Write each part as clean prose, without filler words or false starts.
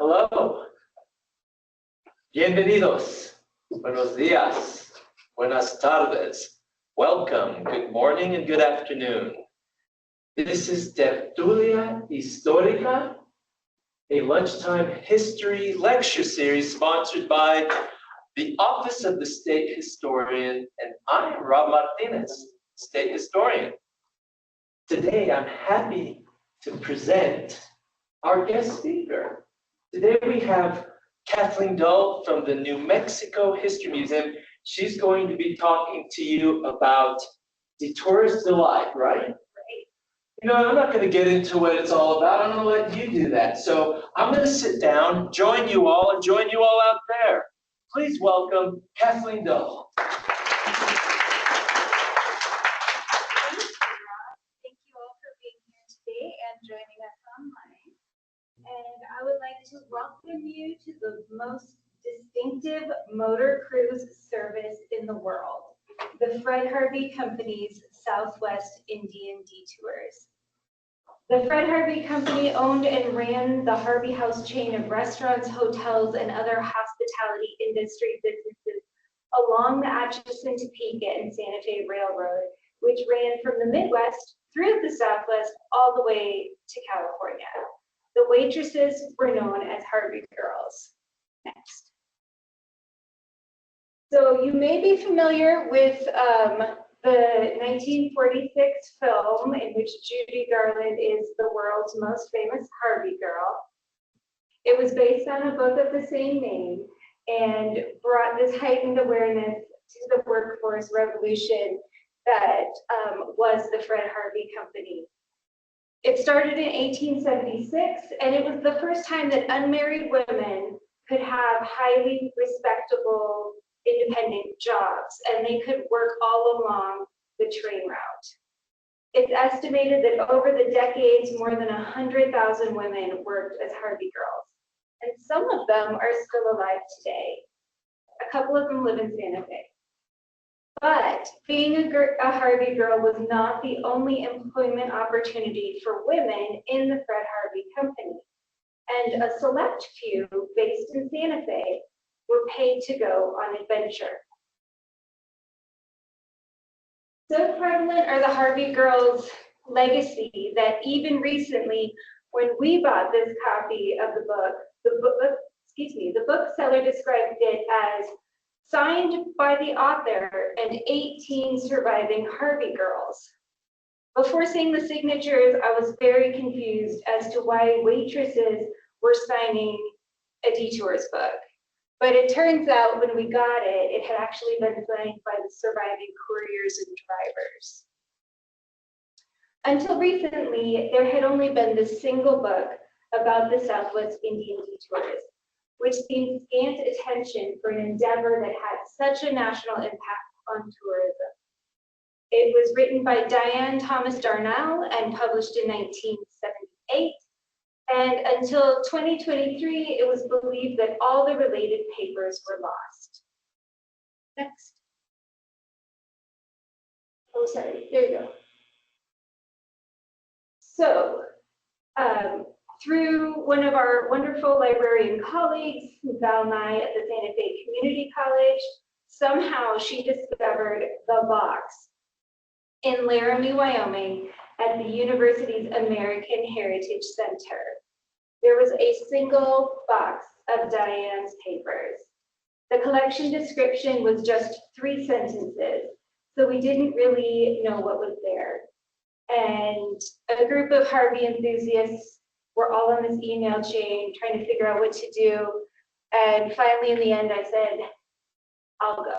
Hello. Bienvenidos. Buenos días. Buenas tardes. Welcome. Good morning and good afternoon. This is Tertulia Histórica, a lunchtime history lecture series sponsored by the Office of the State Historian, and I am Rob Martinez, State Historian. Today, I'm happy to present our guest speaker. Today we have Kathleen from the New Mexico History Museum. She's going to be talking to you about Detourist delight, right? You know, I'm not going to get into what it's all about. I'm going to let you do that. So I'm going to sit down, join you all, and join you all out there. Please welcome Kathleen Dull. Thank you all for being here today and joining us online. And I would like to welcome you to the most distinctive motor cruise service in the world, the Fray Harvey Company's Southwest Indian Detours. The Fred Harvey Company owned and ran the Harvey House chain of restaurants, hotels, and other hospitality industry businesses along the Atchison, Topeka, and Santa Fe Railroad, which ran from the Midwest through the Southwest all the way to California. The waitresses were known as Harvey girls. Next. So you may be familiar with the 1946 film in which Judy Garland is the world's most famous Harvey girl. It was based on a book of the same name and brought this heightened awareness to the workforce revolution that was the Fred Harvey Company. It started in 1876, and it was the first time that unmarried women could have highly respectable independent jobs, and they could work all along the train route. It's estimated that over the decades, more than 100,000 women worked as Harvey girls, and some of them are still alive today. A couple of them live in Santa Fe. But being a Harvey girl was not the only employment opportunity for women in the Fred Harvey Company, and a select few based in Santa Fe were paid to go on adventure. So prevalent are the Harvey girls' legacy that even recently, when we bought this copy of the book, the bookseller described it as signed by the author and 18 surviving Harvey girls. Before seeing the signatures, I was very confused as to why waitresses were signing a Detours book. But it turns out when we got it, it had actually been signed by the surviving couriers and drivers. Until recently, there had only been this single book about the Southwest Indian Detours, which seemed scant attention for an endeavor that had such a national impact on tourism. It was written by Diane Thomas Darnell and published in 1978. And until 2023, it was believed that all the related papers were lost. Next. Oh, sorry, there you go. So, through one of our wonderful librarian colleagues, Val Nye at the Santa Fe Community College, somehow she discovered the box in Laramie, Wyoming, at the university's American Heritage Center. There was a single box of Diane's papers. The collection description was just 3 sentences, so we didn't really know what was there. And a group of Harvey enthusiasts were all on this email chain trying to figure out what to do. And finally, in the end, I said, I'll go.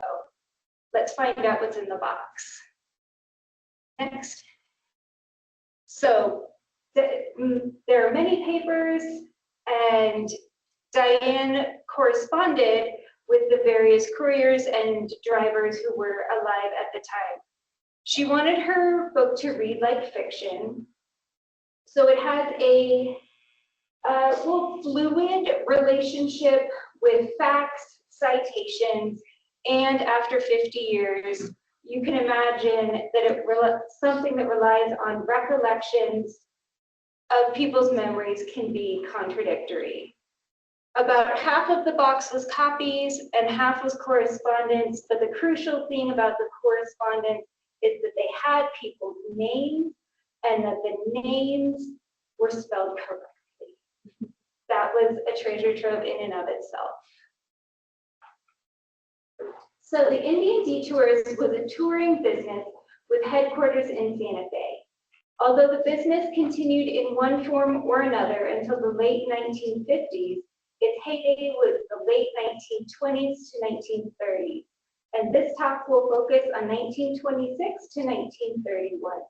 Let's find out what's in the box. Next. So there are many papers, and Diane corresponded with the various couriers and drivers who were alive at the time. She wanted her book to read like fiction, so it has a fluid relationship with facts, citations, and after 50 years, you can imagine that something that relies on recollections of people's memories can be contradictory. About half of the box was copies and half was correspondence, but the crucial thing about the correspondence is that they had people's names and that the names were spelled correctly. That was a treasure trove in and of itself. So the Indian Detours was a touring business with headquarters in Santa Fe. Although the business continued in one form or another until the late 1950s, its heyday was the late 1920s to 1930s, and this talk will focus on 1926 to 1931.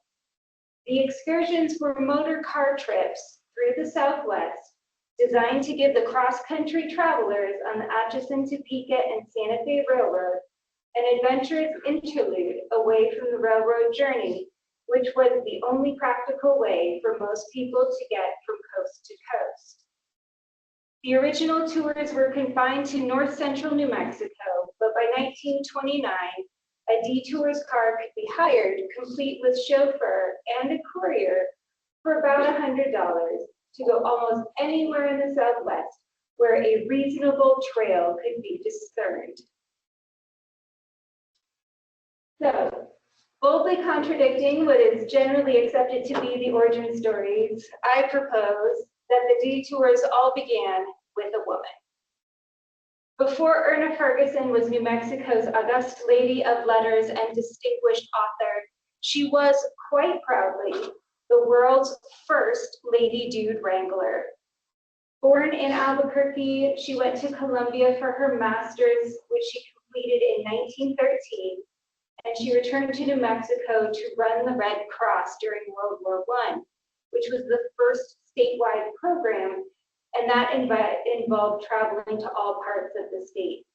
The excursions were motor car trips through the Southwest, designed to give the cross-country travelers on the Atchison, Topeka, and Santa Fe Railroad an adventurous interlude away from the railroad journey, which was the only practical way for most people to get from coast to coast. The original tours were confined to north-central New Mexico, but by 1929, a Detours car could be hired, complete with chauffeur and a courier, for about $100 to go almost anywhere in the Southwest where a reasonable trail could be discerned. So, boldly contradicting what is generally accepted to be the origin stories, I propose that the Detours all began with a woman. Before Erna Ferguson was New Mexico's august lady of letters and distinguished author, she was quite proudly the world's first lady dude wrangler. Born in Albuquerque, she went to Columbia for her master's, which she completed in 1913, and she returned to New Mexico to run the Red Cross during World War I, which was the first statewide program, and that involved traveling to all parts of the state.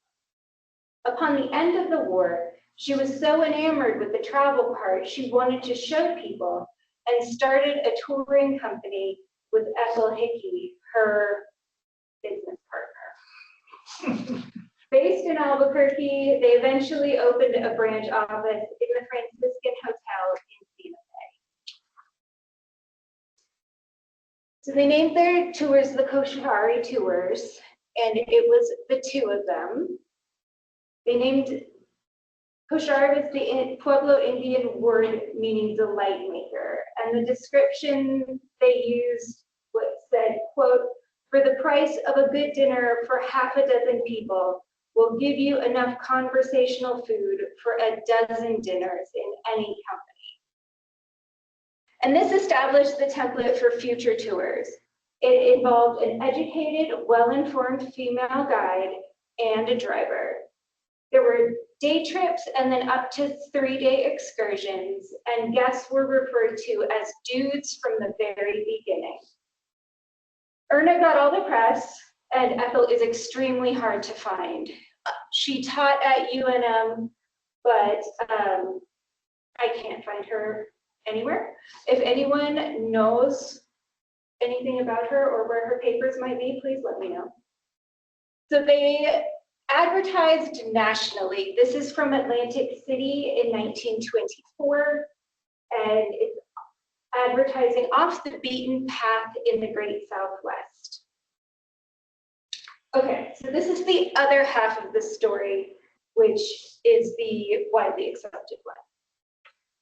Upon the end of the war, she was so enamored with the travel part, she wanted to show people and started a touring company with Ethel Hickey, her business partner. Based in Albuquerque, they eventually opened a branch office in the Franciscan Hotel in Santa Fe. So they named their tours the Koshvari Tours, and it was the two of them. They named Koshar was the Pueblo Indian word meaning delight maker, and the description they used said, quote, "For the price of a good dinner for half a dozen people, we'll give you enough conversational food for a dozen dinners in any company." And this established the template for future tours. It involved an educated, well-informed female guide and a driver. There were day trips and then up to 3-day excursions, and guests were referred to as dudes from the very beginning. Erna got all the press, and Ethel is extremely hard to find. She taught at UNM, but I can't find her anywhere. If anyone knows anything about her or where her papers might be, please let me know. So they advertised nationally. This is from Atlantic City in 1924, and it's advertising off the beaten path in the Great Southwest. Okay, so this is the other half of the story, which is the widely accepted one.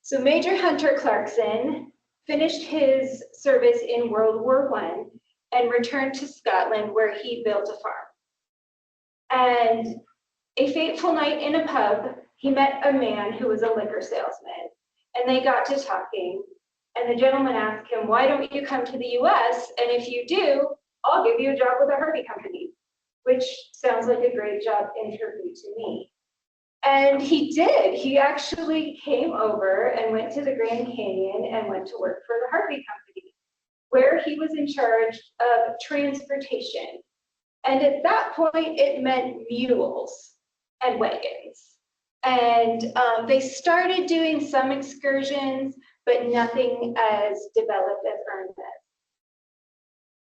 So Major Hunter Clarkson finished his service in World War I and returned to Scotland, where he built a farm. And a fateful night in a pub, he met a man who was a liquor salesman, and they got to talking. And the gentleman asked him, "Why don't you come to the US? And if you do, I'll give you a job with the Harvey Company," which sounds like a great job interview to me. And he did. He actually came over and went to the Grand Canyon and went to work for the Harvey Company, where he was in charge of transportation. And at that point, it meant mules and wagons. And they started doing some excursions, but nothing as developed as Ernest.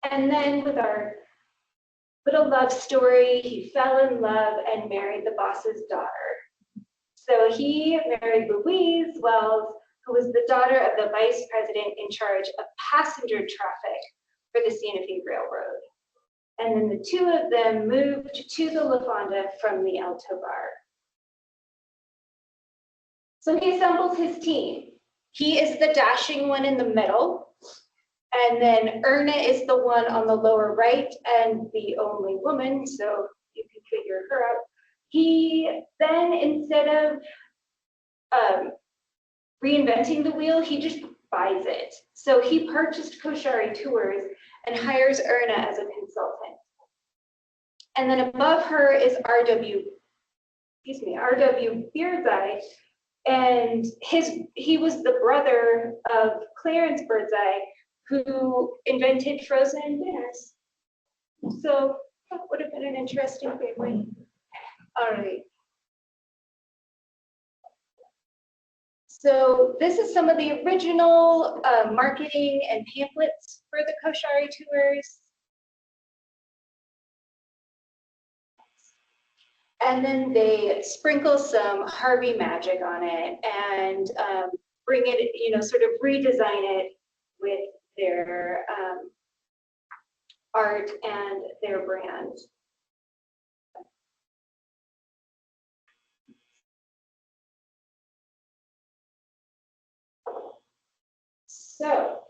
And then with our little love story, he fell in love and married the boss's daughter. So he married Louise Wells, who was the daughter of the vice president in charge of passenger traffic for the Santa Fe Railroad. And then the two of them moved to the La Fonda from the Alto Bar. So he assembles his team. He is the dashing one in the middle. And then Erna is the one on the lower right and the only woman, so you can figure her out. He then, instead of reinventing the wheel, he just buys it. So he purchased Koshari Tours and hires Erna as a consultant. And then above her is R.W. Birdseye, and he was the brother of Clarence Birdseye, who invented frozen dinners. So that would have been an interesting family. All right. So this is some of the original marketing and pamphlets for the Koshari Tours. And then they sprinkle some Harvey magic on it and bring it, sort of redesign it with their art and their brand. So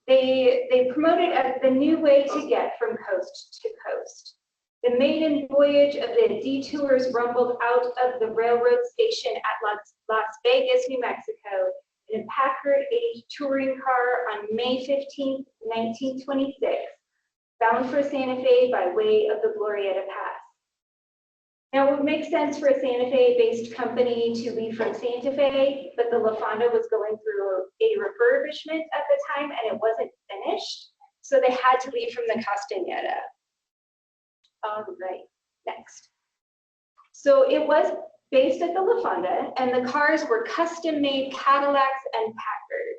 they promote it as the new way to get from coast to coast. The maiden voyage of the Detours rumbled out of the railroad station at Las Vegas, New Mexico, in a Packard 80 touring car on May 15, 1926, bound for Santa Fe by way of the Glorieta Pass. Now, it would make sense for a Santa Fe-based company to leave from Santa Fe, but the La Fonda was going through a refurbishment at the time, and it wasn't finished, so they had to leave from the Castañeda. All right, next. So it was based at the La Fonda, and the cars were custom-made Cadillacs and Packard.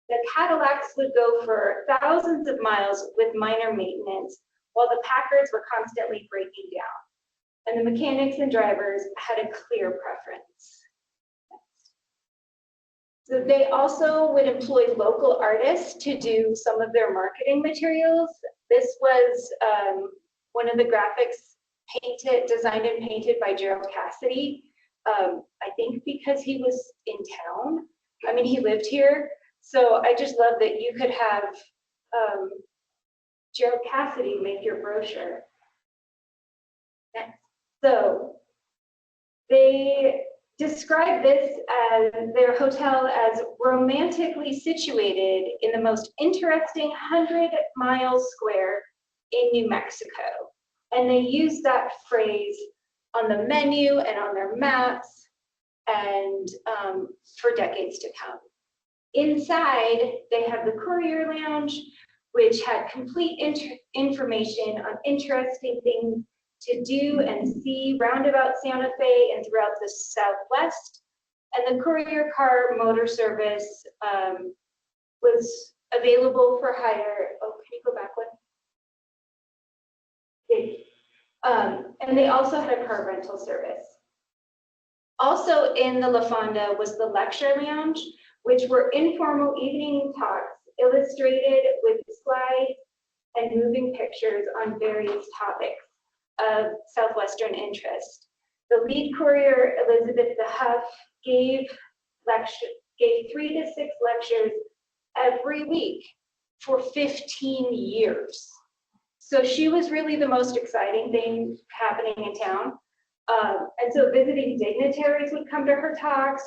The Cadillacs would go for thousands of miles with minor maintenance, while the Packards were constantly breaking down. And the mechanics and drivers had a clear preference. So they also would employ local artists to do some of their marketing materials. This was one of the graphics designed and painted by Gerald Cassidy. I think because he was in town. I mean, he lived here. So I just love that you could have Gerald Cassidy make your brochure. Next. So they describe this as their hotel as romantically situated in the most interesting 100-mile square in New Mexico. And they use that phrase on the menu and on their maps and for decades to come. Inside, they have the Courier Lounge, which had complete information on interesting things to do and see roundabout Santa Fe and throughout the Southwest. And the Courier Car Motor Service was available for hire. Oh, can you go back one? And they also had a car rental service. Also in the La Fonda was the Lecture Lounge, which were informal evening talks illustrated with slides and moving pictures on various topics of Southwestern interest. The lead courier, Elizabeth the Huff, gave 3 to 6 lectures every week for 15 years. So she was really the most exciting thing happening in town. And so visiting dignitaries would come to her talks,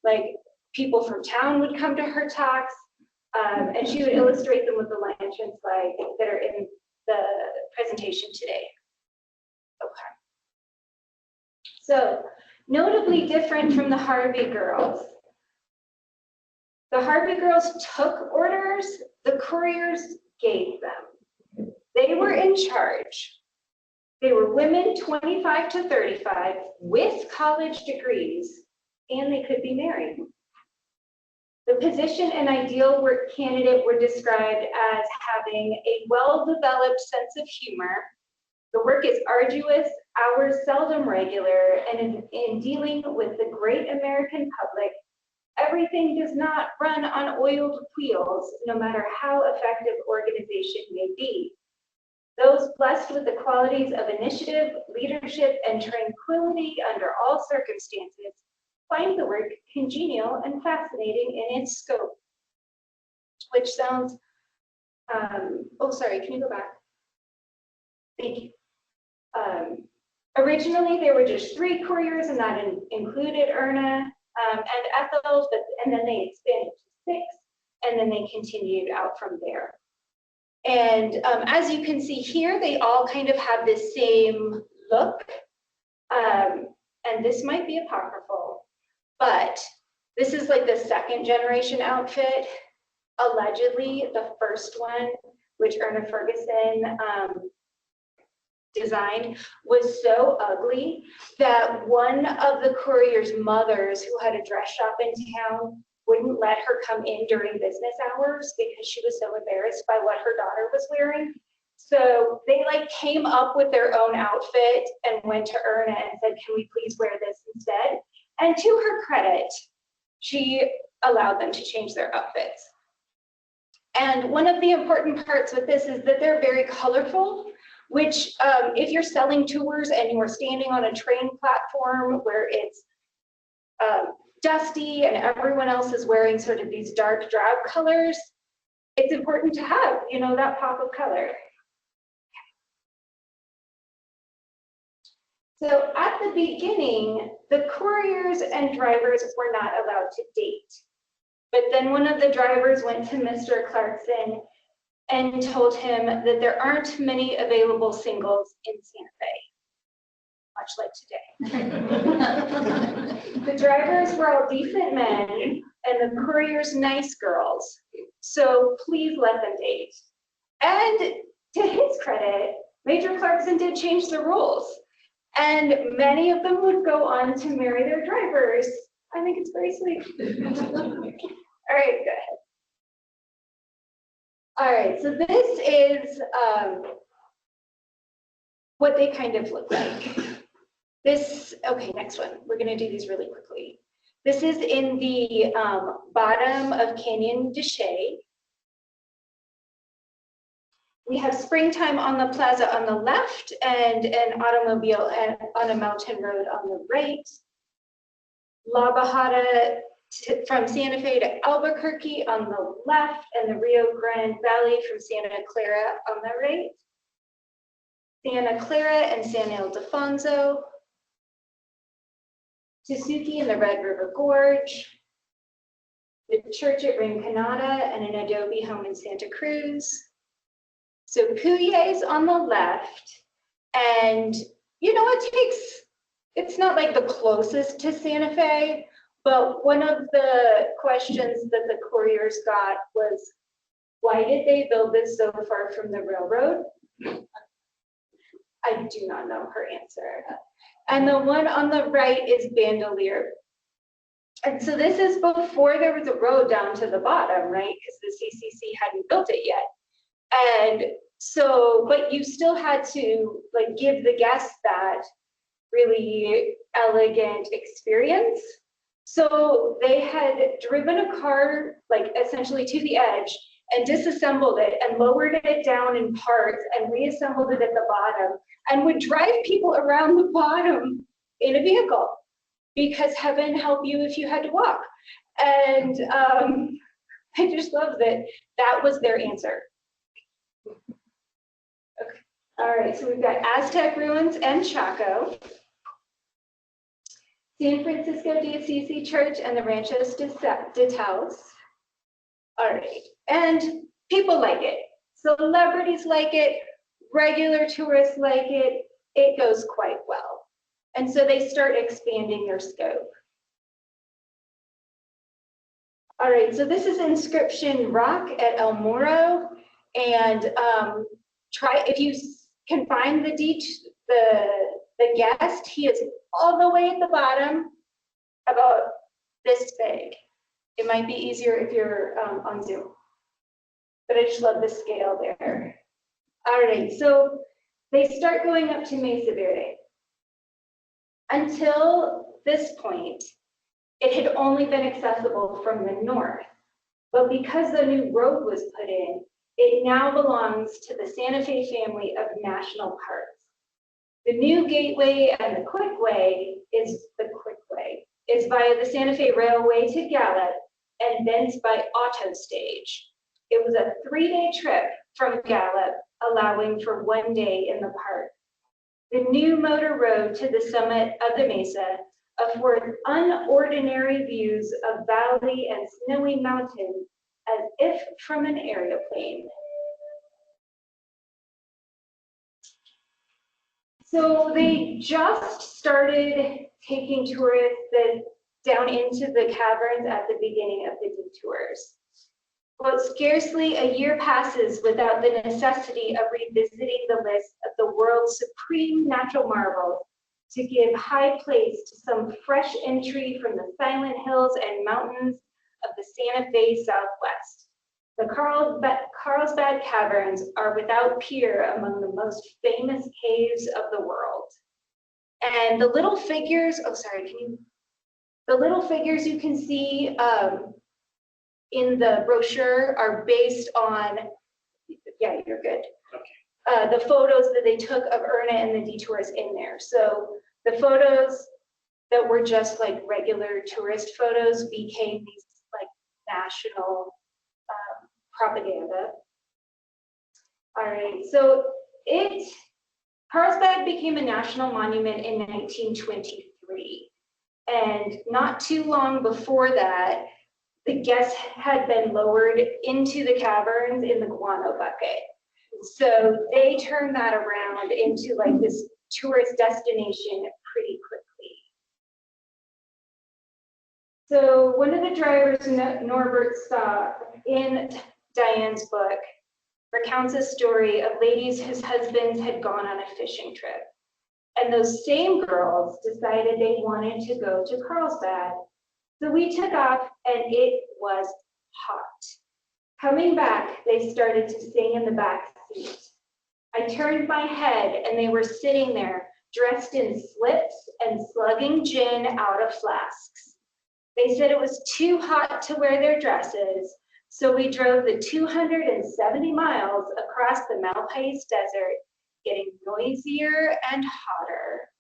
like people from town would come to her talks, and she would illustrate them with the lanterns like that are in the presentation today. Okay. So, notably different from the Harvey girls. The Harvey girls took orders, the couriers gave them. They were in charge. They were women 25 to 35 with college degrees, and they could be married. The position and ideal work candidate were described as having a well-developed sense of humor. The work is arduous, hours seldom regular, and in dealing with the great American public, everything does not run on oiled wheels, no matter how effective organization may be. Those blessed with the qualities of initiative, leadership, and tranquility under all circumstances find the work congenial and fascinating in its scope. Which sounds, oh, sorry, can you go back? Thank you. Originally, there were just 3 couriers, and that included Erna and Ethel, and then they expanded to 6, and then they continued out from there. And as you can see here, they all kind of have the same look. And this might be apocryphal, but this is like the 2nd generation outfit. Allegedly, the first one, which Erna Ferguson designed, was so ugly that one of the courier's mothers, who had a dress shop in town, wouldn't let her come in during business hours because she was so embarrassed by what her daughter was wearing. So they like came up with their own outfit and went to Erna and said, can we please wear this instead? And to her credit, she allowed them to change their outfits. And one of the important parts with this is that they're very colorful, which if you're selling tours and you're standing on a train platform where it's dusty and everyone else is wearing sort of these dark drab colors, it's important to have, you know, that pop of color. So at the beginning, the couriers and drivers were not allowed to date. But then one of the drivers went to Mr. Clarkson and told him that there aren't many available singles in Santa Fe, much like today. The drivers were all decent men and the couriers nice girls, so please let them date. And to his credit, Major Clarkson did change the rules, and many of them would go on to marry their drivers. I think it's very sweet. All right, go ahead. All right, so this is what they kind of look like. This, okay, next one. We're gonna do these really quickly. This is in the bottom of Canyon de Chelly. We have springtime on the plaza on the left and an automobile on a mountain road on the right. La Bajada from Santa Fe to Albuquerque on the left, and the Rio Grande Valley from Santa Clara on the right. Santa Clara and San Ildefonso. Suzuki and the Red River Gorge. The church at Rinconada and an adobe home in Santa Cruz. So Cuyes on the left, and you know, it's not like the closest to Santa Fe, but one of the questions that the couriers got was, why did they build this so far from the railroad? I do not know her answer. And the one on the right is Bandelier. And so this is before there was a road down to the bottom, right? Because the CCC hadn't built it yet. And so, but you still had to like give the guests that really elegant experience. So they had driven a car like essentially to the edge and disassembled it and lowered it down in parts and reassembled it at the bottom and would drive people around the bottom in a vehicle, because heaven help you if you had to walk. And I just love that that was their answer. Okay. All right, so we've got Aztec ruins and Chaco. San Francisco de Assisi Church and the Ranchos de Taos. All right, and people like it. Celebrities like it, regular tourists like it. It goes quite well. And so they start expanding their scope. All right, so this is Inscription Rock at El Morro. And if you can find the guest, he is all the way at the bottom, about this big. It might be easier if you're on Zoom, but I just love the scale there. All right, so they start going up to Mesa Verde. Until this point, it had only been accessible from the north, but because the new road was put in, It now belongs to the Santa Fe family of national parks. The new gateway and the quick way is via the Santa Fe Railway to Gallup and thence by auto stage. It was a 3-day trip from Gallup, allowing for 1 day in the park. The new motor road to the summit of the mesa affords unordinary views of valley and snowy mountains as if from an aeroplane. So they just started taking tourists down into the caverns at the beginning of the detours. But scarcely a year passes without the necessity of revisiting the list of the world's supreme natural marvels to give high place to some fresh entry from the silent hills and mountains of the Santa Fe Southwest. The Carlsbad Caverns are without peer among the most famous caves of the world. And the little figures, the little figures you can see in the brochure are based on, yeah, you're good. Okay. The photos that they took of Erna and the detours in there. So the photos that were just like regular tourist photos became these like national propaganda. All right, so Carlsbad became a national monument in 1923. And not too long before that, the guests had been lowered into the caverns in the guano bucket. So they turned that around into like this tourist destination pretty quickly. So one of the drivers, Norbert Stock, in Diane's book, recounts a story of ladies whose husbands had gone on a fishing trip. And those same girls decided they wanted to go to Carlsbad. So we took off and it was hot. Coming back, they started to sing in the back seat. I turned my head and they were sitting there dressed in slips and slugging gin out of flasks. They said it was too hot to wear their dresses, so we drove the 270 miles across the Malpais Desert, getting noisier and hotter.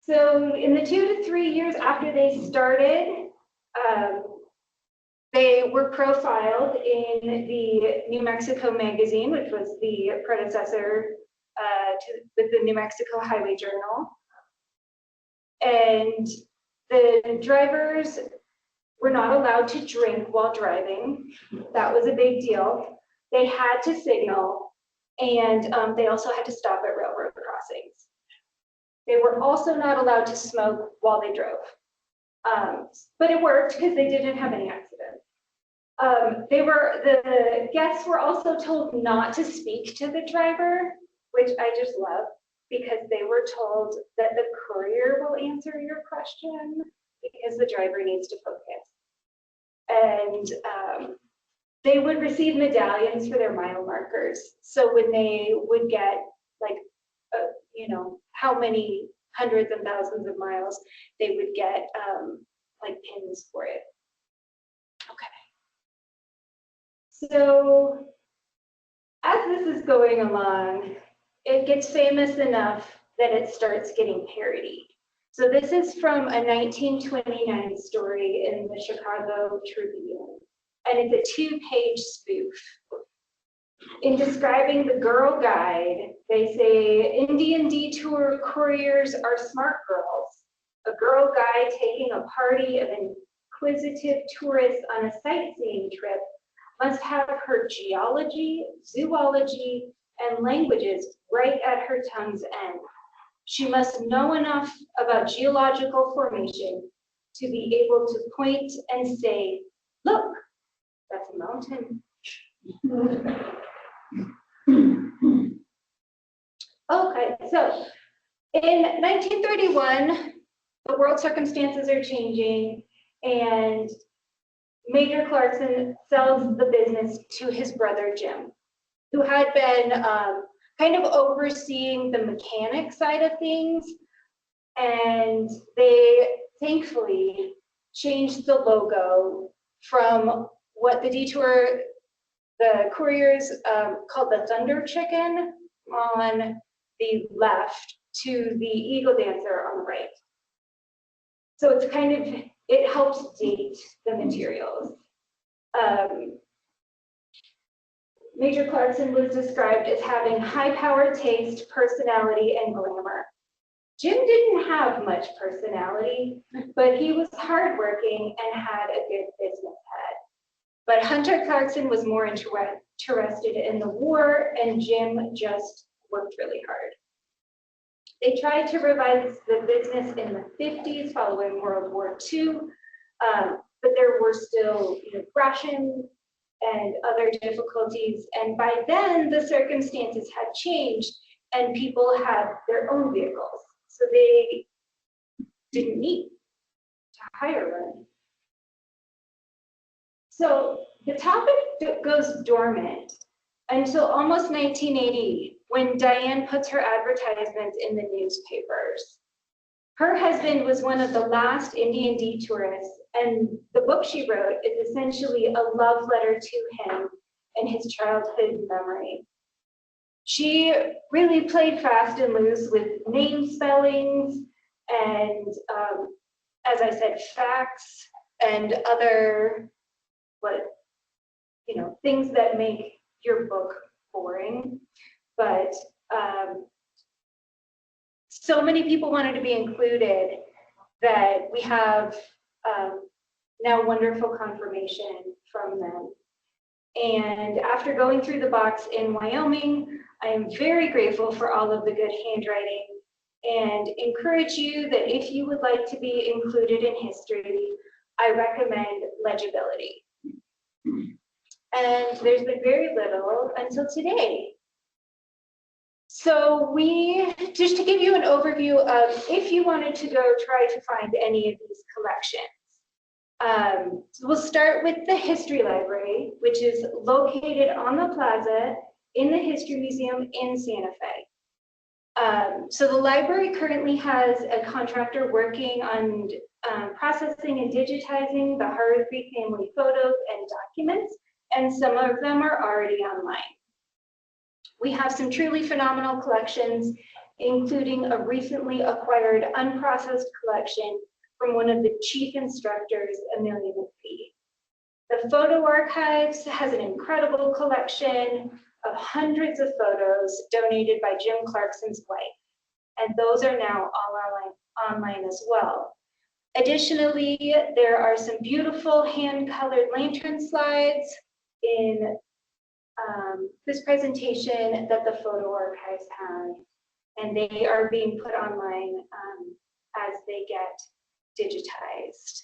So in the 2 to 3 years after they started, they were profiled in the New Mexico magazine, which was the predecessor to the New Mexico Highway Journal. And the drivers were not allowed to drink while driving. That was a big deal. They had to signal, and they also had to stop at railroad crossings. They were also not allowed to smoke while they drove. But it worked because they didn't have any accidents. The guests were also told not to speak to the driver, which I just love, because they were told that the courier will answer your question because the driver needs to focus. And they would receive medallions for their mile markers. So when they would get like, how many hundreds and thousands of miles, they would get like pins for it. Okay. So as this is going along, it gets famous enough that it starts getting parodied. So this is from a 1929 story in the Chicago Tribune, and it's a 2-page spoof. In describing the girl guide, they say, Indian detour couriers are smart girls. A girl guide taking a party of inquisitive tourists on a sightseeing trip must have her geology, zoology, and languages right at her tongue's end. She must know enough about geological formation to be able to point and say, look, that's a mountain. Okay, so in 1931, the world circumstances are changing, and Major Clarkson sells the business to his brother Jim, who had been kind of overseeing the mechanic side of things, and they thankfully changed the logo from what the couriers called the Thunder Chicken on the left to the Eagle Dancer on the right. So it's kind of, it helps date the materials. Major Clarkson was described as having high-powered taste, personality, and glamour. Jim didn't have much personality, but he was hardworking and had a good business head. But Hunter Clarkson was more interested in the war, and Jim just worked really hard. They tried to revive the business in the 50s following World War II, but there were still rations and other difficulties. And by then, the circumstances had changed and people had their own vehicles. So they didn't need to hire one. So the topic goes dormant until almost 1980, when Diane puts her advertisements in the newspapers. Her husband was one of the last Indian detourists, and the book she wrote is essentially a love letter to him and his childhood memory. She really played fast and loose with name spellings and, as I said, facts and other, things that make your book boring. But so many people wanted to be included that we have now wonderful confirmation from them. And after going through the box in Wyoming, I am very grateful for all of the good handwriting and encourage you that if you would like to be included in history, I recommend legibility. And there's been very little until today. So just to give you an overview of if you wanted to go try to find any of these collections. We'll start with the History Library, which is located on the plaza in the History Museum in Santa Fe. So the library currently has a contractor working on processing and digitizing the Harvey family photos and documents, and some of them are already online. We have some truly phenomenal collections, including a recently acquired unprocessed collection from one of the chief instructors, Amelia McPhee. The Photo Archives has an incredible collection of hundreds of photos donated by Jim Clarkson's wife, and those are now all online as well. Additionally, there are some beautiful hand-colored lantern slides in this presentation that the Photo Archives have, and they are being put online as they get digitized.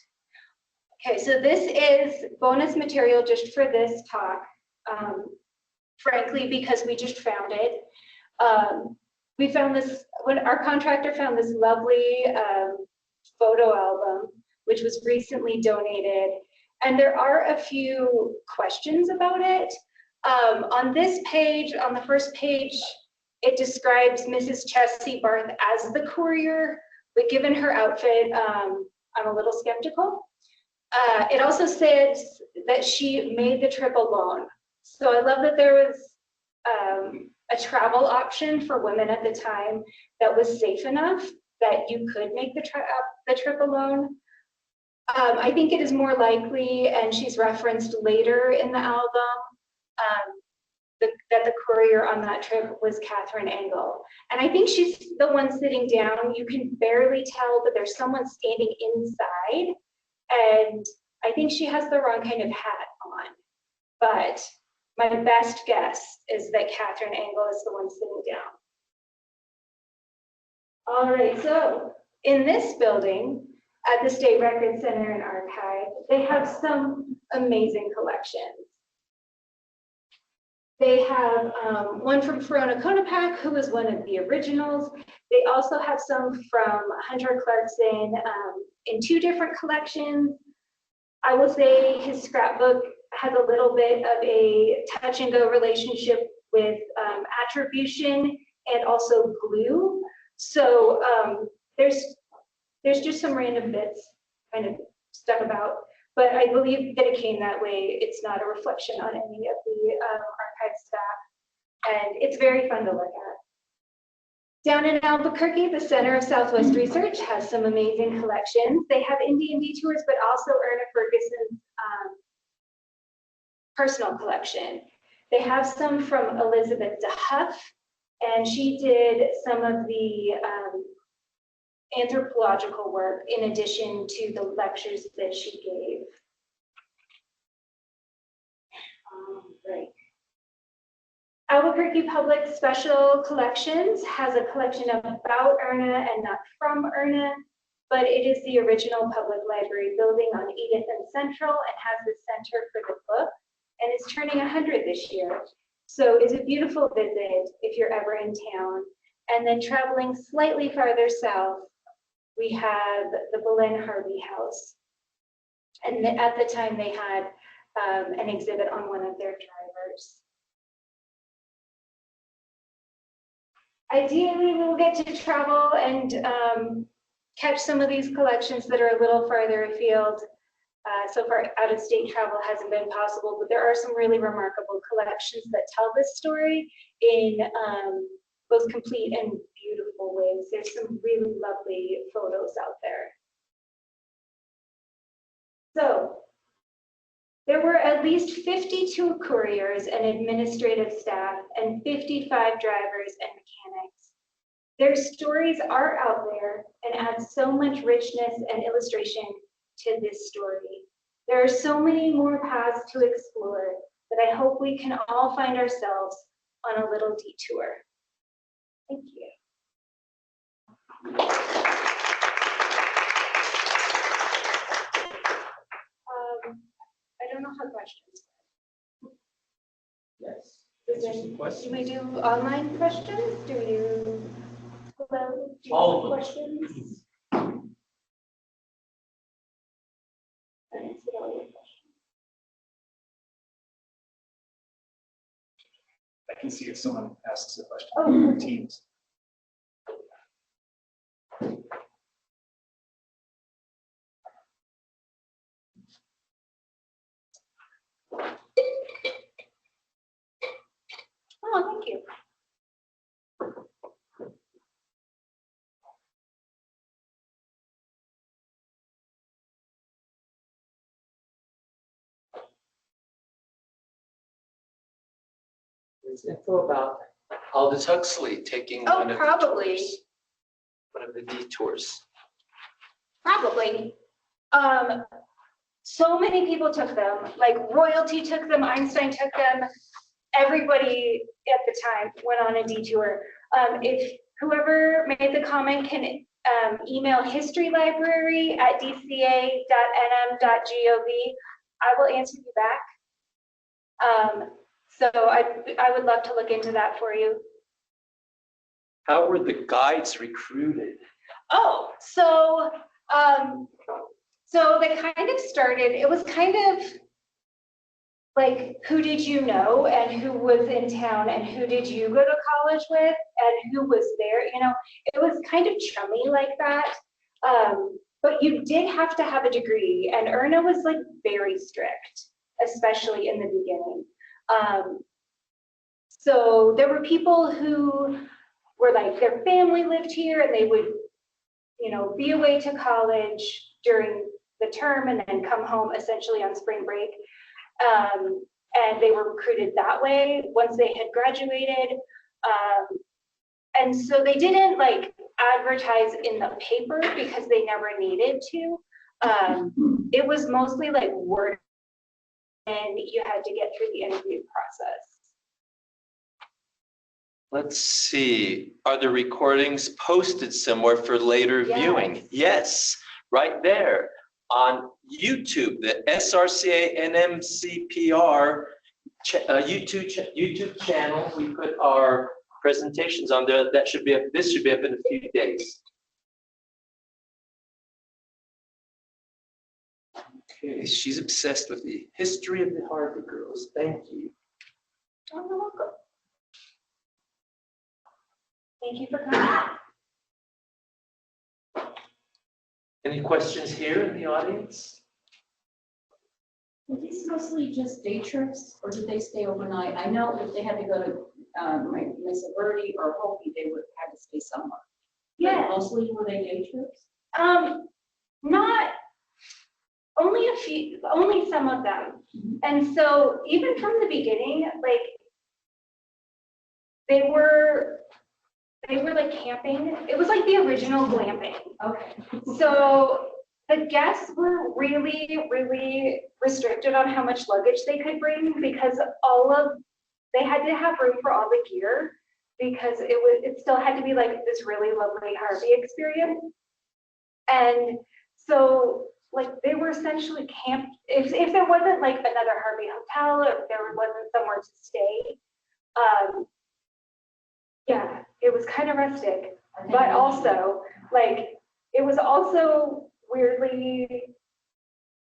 Okay, so this is bonus material just for this talk, frankly, because we just found it. We found this, when our contractor found this lovely photo album, which was recently donated, and there are a few questions about it. On this page, on the first page, it describes Mrs. Chessie Barth as the courier, but given her outfit, I'm a little skeptical. It also says that she made the trip alone. So I love that there was a travel option for women at the time that was safe enough that you could make the trip alone. I think it is more likely, and she's referenced later in the album, that the courier on that trip was Catherine Engel. And I think she's the one sitting down. You can barely tell, but there's someone standing inside. And I think she has the wrong kind of hat on. But my best guess is that Catherine Engel is the one sitting down. All right, so in this building, at the State Records Center and Archive, they have some amazing collections. They have one from Ferona Konapak, who was one of the originals. They also have some from Hunter Clarkson in two different collections. I will say his scrapbook has a little bit of a touch and go relationship with attribution and also glue. So there's just some random bits kind of stuck about. but I believe that it came that way. It's not a reflection on any of the archive staff, and it's very fun to look at. Down in Albuquerque, the Center of Southwest Research has some amazing collections. They have Indian Detours, but also Erna Ferguson's personal collection. They have some from Elizabeth DeHuff, and she did some of the anthropological work in addition to the lectures that she gave. Right. Albuquerque Public Special Collections has a collection about Erna and not from Erna, but it is the original public library building on Edith and Central and has the Center for the Book, and it's turning 100 this year. So it's a beautiful visit if you're ever in town. And then traveling slightly farther south, we have the Belen Harvey House. And at the time they had an exhibit on one of their drivers. Ideally, we'll get to travel and catch some of these collections that are a little farther afield. So far, out-of-state travel hasn't been possible, but there are some really remarkable collections that tell this story in both complete and beautiful ways. There's some really lovely photos out there. So there were at least 52 couriers and administrative staff and 55 drivers and mechanics. Their stories are out there and add so much richness and illustration to this story. There are so many more paths to explore that I hope we can all find ourselves on a little detour. Thank you. I don't know how questions. Yes. Do we do online questions? Do we do All of them. questions? I answered all your questions. I can see if someone asks a question Oh, on Teams. Oh, thank you. There's info about Aldous Huxley taking Oh, one of probably. the tours, one of the detours. Probably. So many people took them, like royalty took them, Einstein took them, everybody at the time went on a detour. If whoever made the comment can email historylibrary@dca.nm.gov, I will answer you back. So I would love to look into that for you. How were the guides recruited? Oh, so they kind of started, it was kind of like, who did you know and who was in town and who did you go to college with and who was there, you know, it was kind of chummy like that. But you did have to have a degree, and Erna was like very strict, especially in the beginning. So there were people who were like, their family lived here and they would, you know, be away to college during the term and then come home essentially on spring break. And they were recruited that way once they had graduated. And so they didn't like advertise in the paper because they never needed to. It was mostly like word, and you had to get through the interview process. Let's see, are the recordings posted somewhere for later viewing? Yes, right there on YouTube, the SRCA NMCPR YouTube channel. We put our presentations on there. That should be up, this should be up in a few days. Okay, she's obsessed with the history of the Harvey girls. Thank you. Oh, you're welcome. Thank you for coming. Any questions here in the audience? Were these mostly just day trips, or did they stay overnight? I know if they had to go to Mesa Verde or Hopi, they would have to stay somewhere. Yeah. But mostly were they day trips? Not, only a few, only some of them. And so even from the beginning, like, they were like camping. It was like the original glamping. Okay. So the guests were really, really restricted on how much luggage they could bring because they had to have room for all the gear because it still had to be like this really lovely Harvey experience. And so like they were essentially camped, if there wasn't like another Harvey hotel or if there wasn't somewhere to stay, yeah, it was kind of rustic, but also like it was also weirdly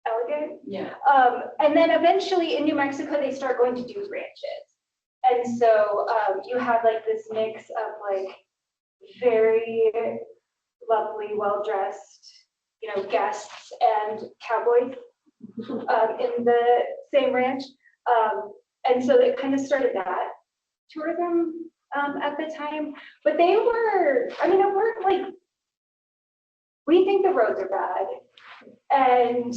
elegant. Yeah. And then eventually in New Mexico, they start going to do ranches. And so you have like this mix of like very lovely, well-dressed, guests and cowboys in the same ranch. And so it kind of started that tourism at the time. But they were, I mean, it weren't like, we think the roads are bad. And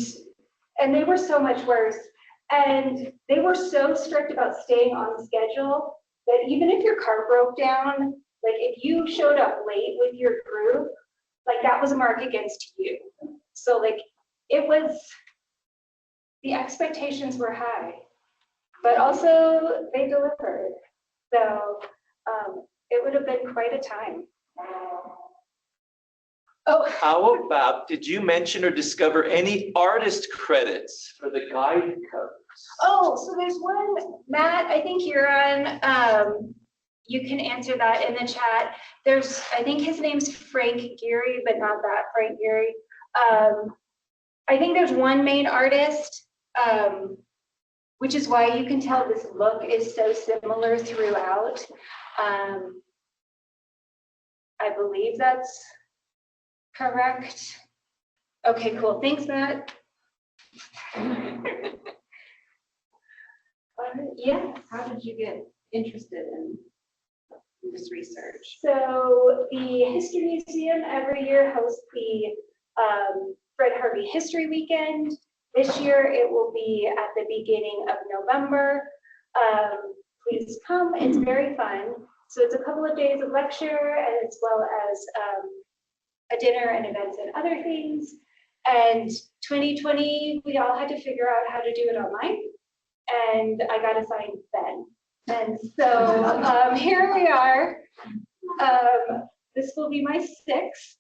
they were so much worse. And they were so strict about staying on schedule that even if your car broke down, like if you showed up late with your group, like that was a mark against you. So like the expectations were high, but also they delivered. So it would have been quite a time. Oh. How about, did you mention or discover any artist credits for the guide covers? Oh, so there's one, Matt, I think you're on, you can answer that in the chat. I think his name's Frank Geary, but not that Frank Geary. I think there's one main artist, which is why you can tell this look is so similar throughout. I believe that's correct. Okay, cool. Thanks, Matt. Yeah. How did you get interested in this research? So the History Museum every year hosts the Fred Harvey History Weekend. This year it will be at the beginning of November. Please come, it's very fun. So it's a couple of days of lecture as well as a dinner and events and other things. And 2020, we all had to figure out how to do it online. And I got assigned Ben. And so here we are. This will be my 6th.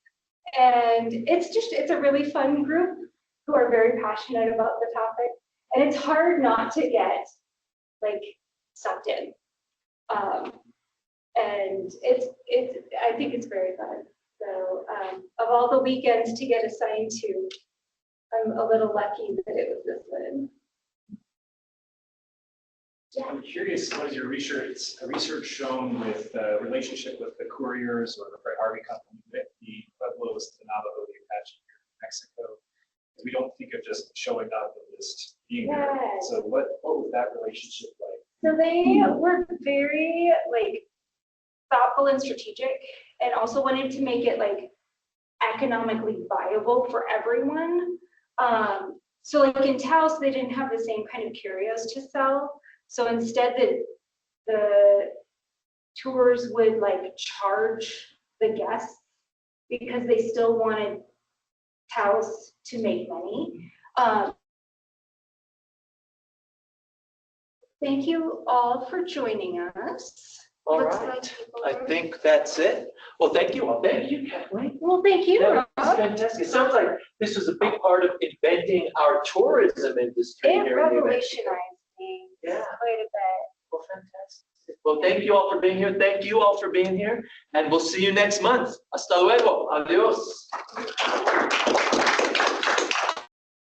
And it's a really fun group who are very passionate about the topic. And it's hard not to get like sucked in. And I think it's very fun. So of all the weekends to get assigned to, I'm a little lucky that it was this one. Yeah. I'm curious, what is your research shown with relationship with the couriers or the Fray Harvey company with the Pueblos, the Navajo, the Apache here in Mexico? We don't think of just showing up and just being there. So what was that relationship like? So they were very like thoughtful and strategic, and also wanted to make it like economically viable for everyone. So like in Taos, they didn't have the same kind of curios to sell. So instead the tours would like charge the guests because they still wanted Taos to make money. Thank you all for joining us. All right, I think that's it. Well, thank you all. Thank you, Kathleen. Well, thank you, That Rob. was fantastic. It sounds like this was a big part of inventing our tourism industry. It here in New Mexico. revolutionized me Yeah. quite a bit. Well, fantastic. Well, thank you all for being here. Thank you all for being here. And we'll see you next month. Hasta luego. Adios.